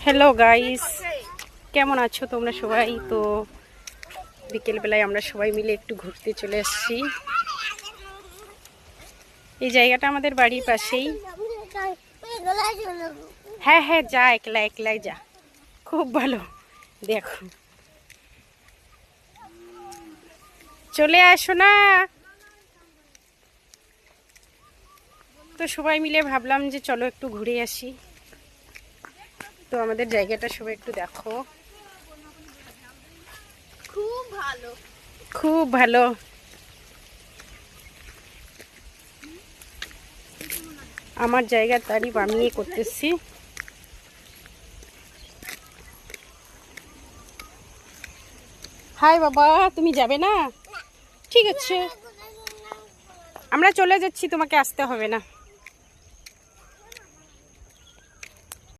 Hello guys, কেমন আছো তোমরা সবাই? তো বিকেলবেলায় আমরা সবাই মিলে একটু ঘুরতে চলে এসেছি। এই জায়গাটা আমাদের বাড়ির পাশেই। হ্যাঁ হ্যাঁ, যা, একলা একলাই যা, খুব ভালো। দেখো, চলে আসো না। তো সবাই মিলে ভাবলাম যে চলো একটু ঘুরে আসি। তো আমাদের জায়গাটা সবাই একটু দেখো, খুব ভালো। খুব ভালো। আমার জায়গার তারিফ আমি করতেছি। হাই বাবা, তুমি যাবে না? ঠিক আছে, আমরা চলে যাচ্ছি, তোমাকে আসতে হবে না।